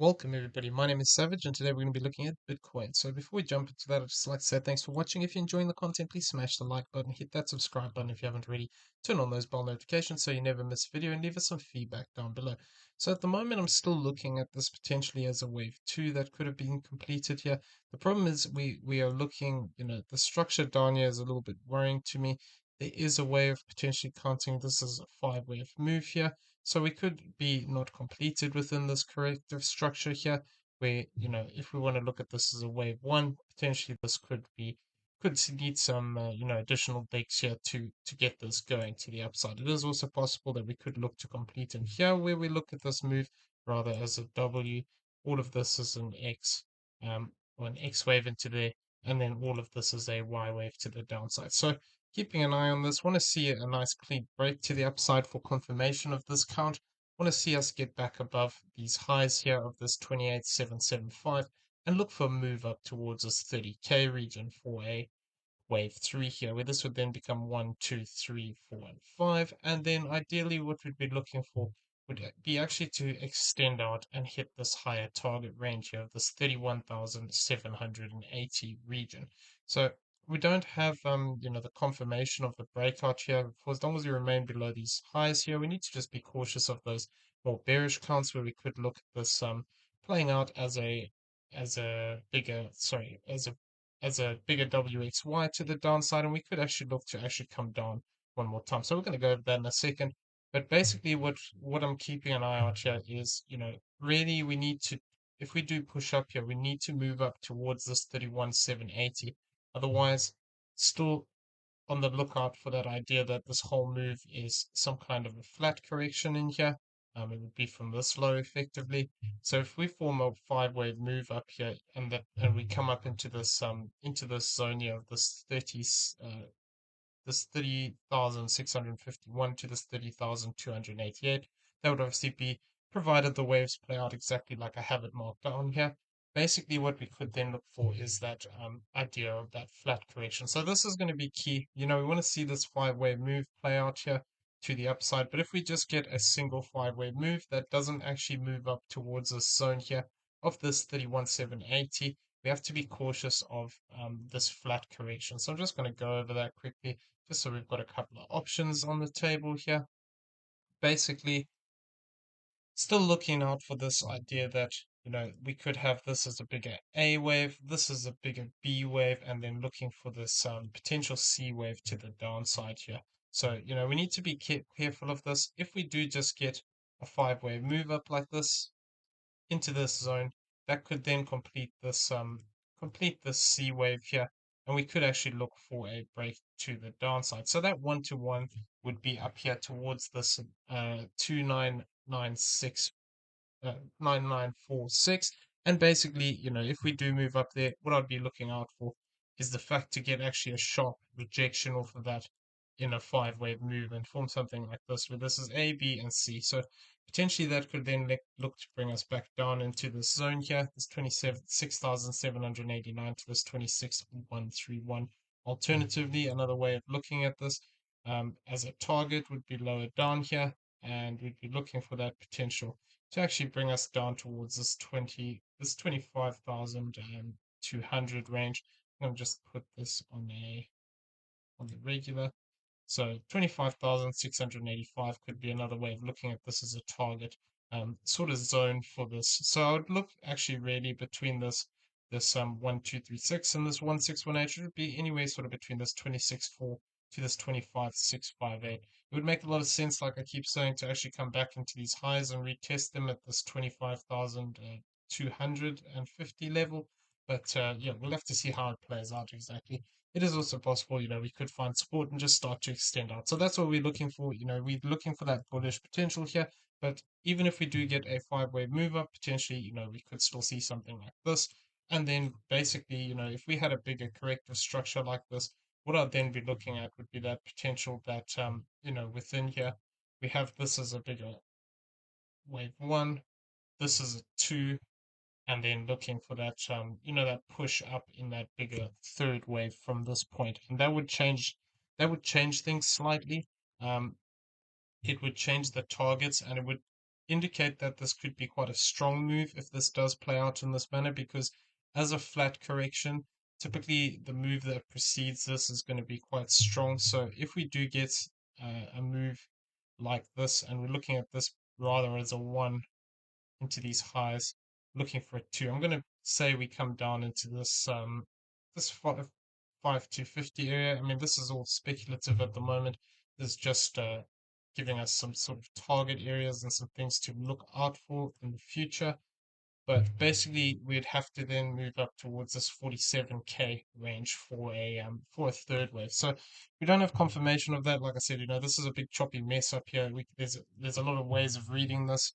Welcome everybody, my name is Savage and today we're going to be looking at Bitcoin. So before we jump into that, I'd just like to say thanks for watching. If you're enjoying the content, please smash the like button, hit that subscribe button if you haven't already, turn on those bell notifications so you never miss a video, and leave us some feedback down below. So at the moment I'm still looking at this potentially as a wave 2 that could have been completed here. The problem is we are looking, the structure down here is a little bit worrying to me. There is a way of potentially counting this as a 5-wave move here. So we could be not completed within this corrective structure here, where, if we want to look at this as a wave 1, potentially this could need some, additional digs here to get this going to the upside. It is also possible that we could look to complete in here, where we look at this move rather as a W. All of this is an X, or an X wave into there, and then all of this is a Y wave to the downside. So keeping an eye on this, want to see a nice clean break to the upside for confirmation of this count. Want to see us get back above these highs here of this 28,775 and look for a move up towards this 30K region for a wave 3 here, where this would then become 1, 2, 3, 4, and 5. And then ideally what we'd be looking for would be actually to extend out and hit this higher target range here of this 31,780 region. So we don't have the confirmation of the breakout here. For as long as we remain below these highs here, we need to just be cautious of those more bearish counts, where we could look at this playing out as a bigger, as a bigger WXY to the downside, and we could actually look to actually come down one more time. So we're going to go over that in a second. But basically what I'm keeping an eye out here is, really we need to, if we do push up here, we need to move up towards this 31,780. Otherwise, still on the lookout for that idea that this whole move is some kind of a flat correction in here. It would be from this low effectively. So if we form a 5-wave move up here and we come up into this zone here of this 30,651 to this 30,288, that would obviously be provided the waves play out exactly like I have it marked down here. Basically, what we could then look for is that idea of that flat correction. So this is going to be key. We want to see this 5-wave move play out here to the upside. But if we just get a single 5-wave move that doesn't actually move up towards this zone here of this 31,780, we have to be cautious of this flat correction. So I'm just going to go over that quickly, just so we've got a couple of options on the table here. Basically, still looking out for this idea that, we could have this as a bigger A wave, this is a bigger B wave, and then looking for this potential C wave to the downside here. So, we need to be careful of this. If we do just get a 5-wave move up like this into this zone, that could then complete this C wave here, and we could actually look for a break to the downside. So that 1-to-1 would be up here towards this 2996 9946. And basically, if we do move up there, what I'd be looking out for is the fact to get actually a sharp rejection off of that in a 5-wave move and form something like this, where this is A, B, and C. So potentially that could then look to bring us back down into this zone here, this 26,789 to this 26,131. Alternatively, another way of looking at this as a target would be lower down here, and we'd be looking for that potential to actually bring us down towards this 25,200 range. I'm going to just put this on the regular. So 25,685 could be another way of looking at this as a target sort of zone for this. So I would look actually really between this 1236 and this 1618. It would be anywhere sort of between this 26.4 to this 25,658. It would make a lot of sense, like I keep saying, to actually come back into these highs and retest them at this 25,250 level. But yeah, we'll have to see how it plays out exactly. It is also possible, we could find support and just start to extend out. So that's what we're looking for. We're looking for that bullish potential here. But even if we do get a 5-wave move up, potentially, we could still see something like this. And then basically, if we had a bigger corrective structure like this, what I'd then be looking at would be that potential that, within here, we have this as a bigger wave 1, this is a 2, and then looking for that, that push up in that bigger third wave from this point. And that would change things slightly. It would change the targets, and indicate that this could be quite a strong move if this does play out in this manner, because as a flat correction, typically the move that precedes this is going to be quite strong. So if we do get a move like this, and we're looking at this rather as a 1 into these highs, looking for a 2, I'm going to say we come down into this 5 to 50 area. I mean, this is all speculative at the moment. This is just giving us some sort of target areas and some things to look out for in the future. But basically, we'd have to then move up towards this 47K range for a third wave. So we don't have confirmation of that. Like I said, this is a big choppy mess up here. There's a lot of ways of reading this.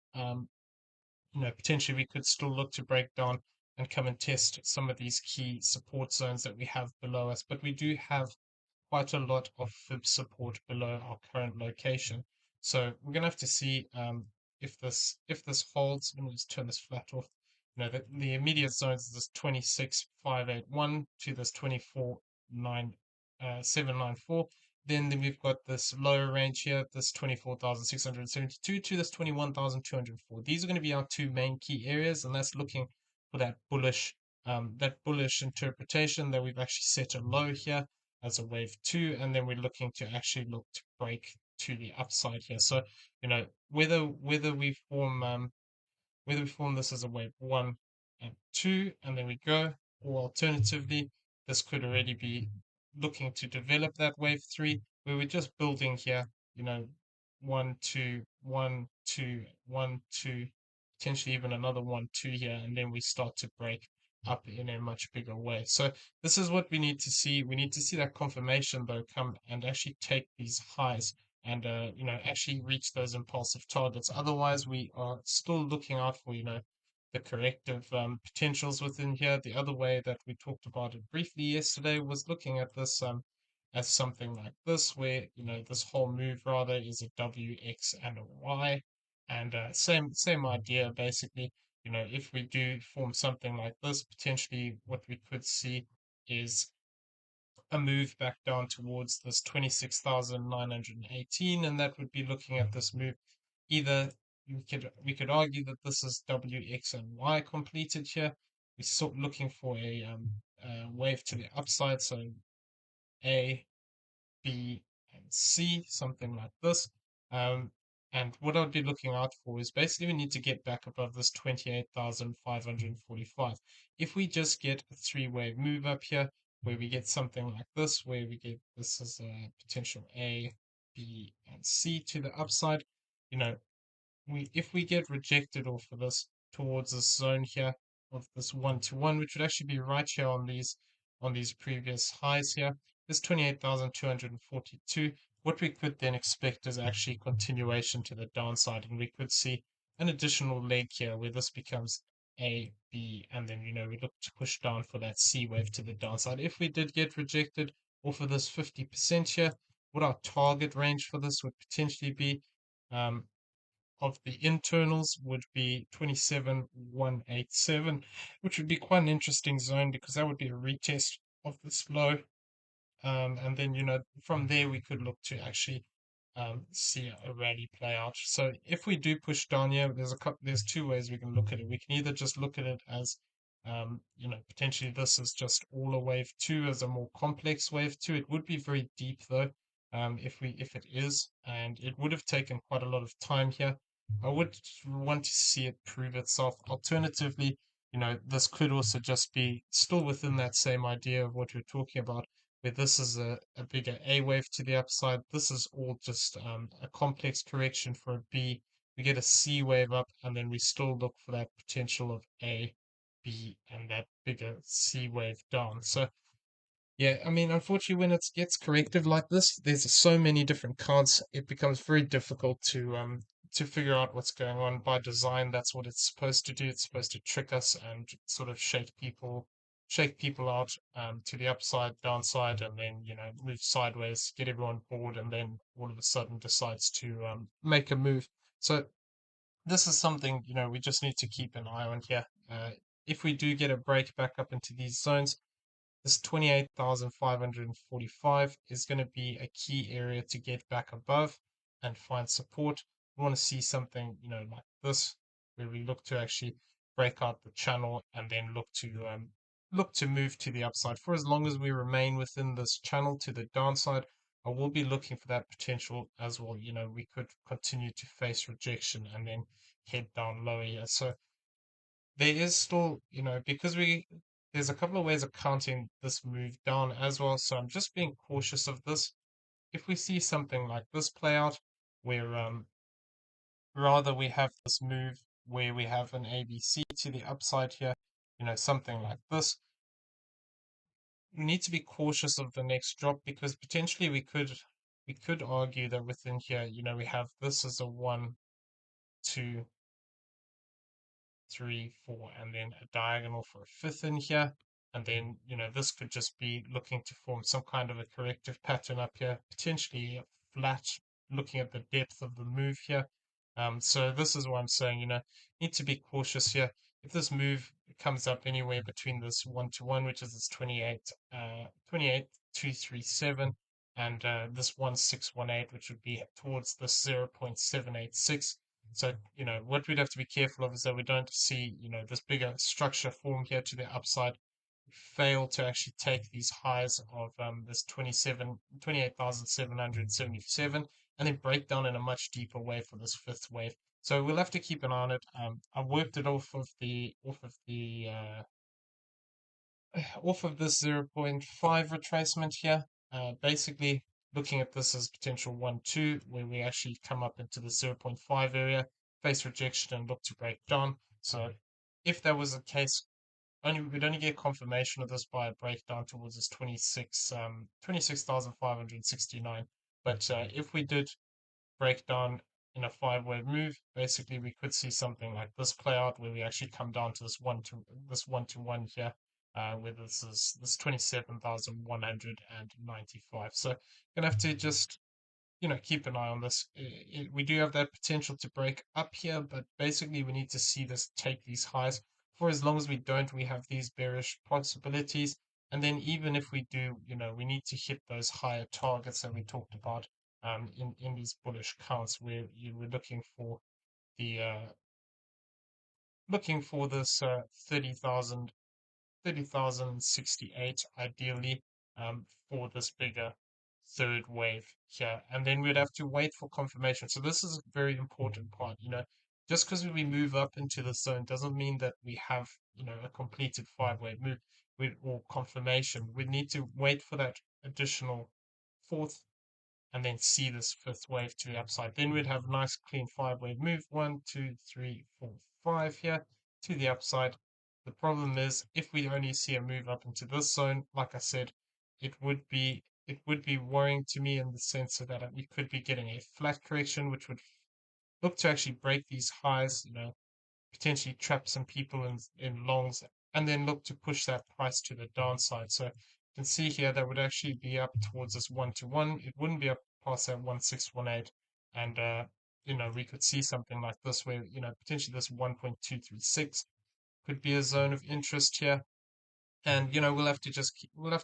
Potentially we could still look to break down and come and test some of these key support zones that we have below us. But we do have quite a lot of fib support below our current location. So we're gonna have to see if this holds. Let me just turn this flat off. The immediate zones is this 26,581 to this 24,794. Then we've got this lower range here, this 24,672 to this 21,204. These are going to be our two main key areas, and that's looking for that bullish interpretation that we've actually set a low here as a wave 2, and then we're looking to actually look to break to the upside here. So, whether we form this as a wave 1 and 2, and then we go, or alternatively, this could already be looking to develop that wave 3, where we're just building here, 1, 2, 1, 2, 1, 2, potentially even another 1, 2 here, and then we start to break up in a much bigger way. So this is what we need to see. We need to see that confirmation, though, come and actually take these highs and actually reach those impulsive targets. Otherwise, we are still looking out for the corrective potentials within here. The other way that we talked about it briefly yesterday was looking at this as something like this, where this whole move rather is a W, X, and a Y, and same idea basically. If we do form something like this, potentially what we could see is a move back down towards this 26,918, and that would be looking at this move. Either we could argue that this is W, X, and Y completed here. We're sort of looking for a wave to the upside, so A, B, and C, something like this. Um, and what I'd be looking out for is basically we need to get back above this 28,545. If we just get a three-wave move up here, where we get something like this, where we get this as a potential A, B, and C to the upside, you know, if we get rejected off of this towards this zone here of this 1 to 1, which would actually be right here on these previous highs here, this 28,242. What we could then expect is actually continuation to the downside, and we could see an additional leg here where this becomes A, B, and then we look to push down for that C wave to the downside. If we did get rejected off of this 50% here, what our target range for this would potentially be, um, of the internals would be 27,187, which would be quite an interesting zone because that would be a retest of this low. And then, from there we could look to actually see a rally play out. So if we do push down here, there's two ways we can look at it. We can either just look at it as, potentially this is just all a wave 2 as a more complex wave 2. It would be very deep though, if it is, and it would have taken quite a lot of time here. I would want to see it prove itself. Alternatively, this could also just be still within that same idea of what we're talking about, where this is a bigger A wave to the upside. This is all just a complex correction for a B. We get a C wave up, and then we still look for that potential of A, B, and that bigger C wave down. So yeah, I mean, unfortunately, when it gets corrective like this, there's so many different cards. It becomes very difficult to figure out what's going on. By design, that's what it's supposed to do. It's supposed to trick us and sort of shake people out to the upside, downside, and then move sideways, get everyone bored, and then all of a sudden decides to make a move. So this is something we just need to keep an eye on here. If we do get a break back up into these zones, this 28,545 is going to be a key area to get back above and find support. We want to see something, like this, where we look to actually break out the channel and then look to move to the upside. For as long as we remain within this channel to the downside, I will be looking for that potential as well. We could continue to face rejection and then head down lower here. So there is still, because there's a couple of ways of counting this move down as well. So I'm just being cautious of this. If we see something like this play out, where rather we have this move where we have an ABC to the upside here, something like this, we need to be cautious of the next drop, because potentially we could argue that within here, we have this as a 1, 2, 3, 4, and then a diagonal for a fifth in here. And then, this could just be looking to form some kind of a corrective pattern up here, potentially flat, looking at the depth of the move here. So this is what I'm saying, need to be cautious here. If this move comes up anywhere between this 1 to 1, which is this 28,237, and this 1618, which would be towards this 0.786. So, what we'd have to be careful of is that we don't see, this bigger structure form here to the upside, fail to actually take these highs of this 28,777, and then break down in a much deeper wave for this fifth wave. So we'll have to keep an eye on it. I worked it off of this zero point 0.5 retracement here. Basically looking at this as potential 1-2, where we actually come up into the 0.5 area, face rejection and look to break down. So if that was the case, we'd only get confirmation of this by a breakdown towards this 26,569. But if we did break down in a five-wave move, basically we could see something like this play out, where we actually come down to this 1 to 1 here, where this is this 27,195. So gonna have to just keep an eye on this. We do have that potential to break up here, but basically we need to see this take these highs. For as long as we don't, we have these bearish possibilities. And then even if we do, we need to hit those higher targets that we talked about in these bullish counts, where you were the looking for this 30,068 ideally, for this bigger third wave here. And then we'd have to wait for confirmation. So this is a very important part. Just because we move up into the zone doesn't mean that we have, a completed five-wave move or confirmation. We need to wait for that additional fourth, and then see this fifth wave to the upside. Then we'd have a nice clean five-wave move, 1, 2, 3, 4, 5 here to the upside. The problem is, if we only see a move up into this zone, like I said, it would be worrying to me in the sense of that we could be getting a flat correction, which would look to actually break these highs, potentially trap some people in longs, and then look to push that price to the downside. So you can see here that would actually be up towards this 1 to 1. It wouldn't be up past that 1618. And we could see something like this, where potentially this 1.236 could be a zone of interest here. And we'll have to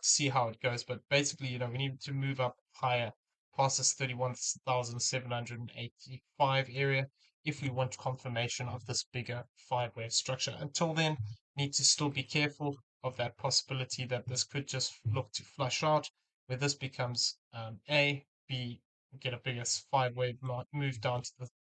see how it goes. But basically, we need to move up higher past this 31,785 area if we want confirmation of this bigger five-wave structure. Until then, need to still be careful of that possibility that this could just look to flush out, where this becomes A, B, get a bigger five-wave move down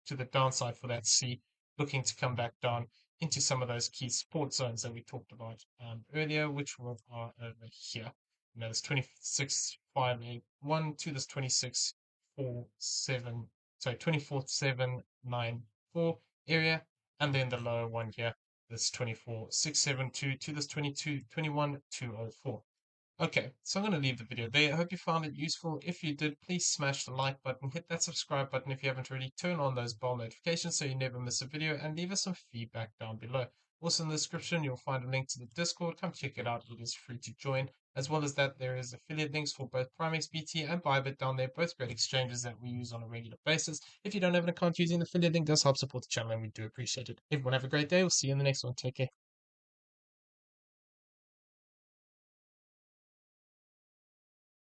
to the downside for that C, looking to come back down into some of those key support zones that we talked about earlier, which are over here. There's 26,581 to this 26,479, sorry, 24,794 area, and then the lower one here, this 24,672 to this 22,21,204. Okay, so I'm going to leave the video there. I hope you found it useful. If you did, please smash the like button, hit that subscribe button if you haven't already, turn on those bell notifications so you never miss a video, and leave us some feedback down below. Also in the description, you'll find a link to the Discord. Come check it out. It is free to join. As well as that, there is affiliate links for both PrimeXBT and BYBIT down there, both great exchanges that we use on a regular basis. If you don't have an account using the affiliate link, does help support the channel, and we do appreciate it. Everyone have a great day. We'll see you in the next one. Take care.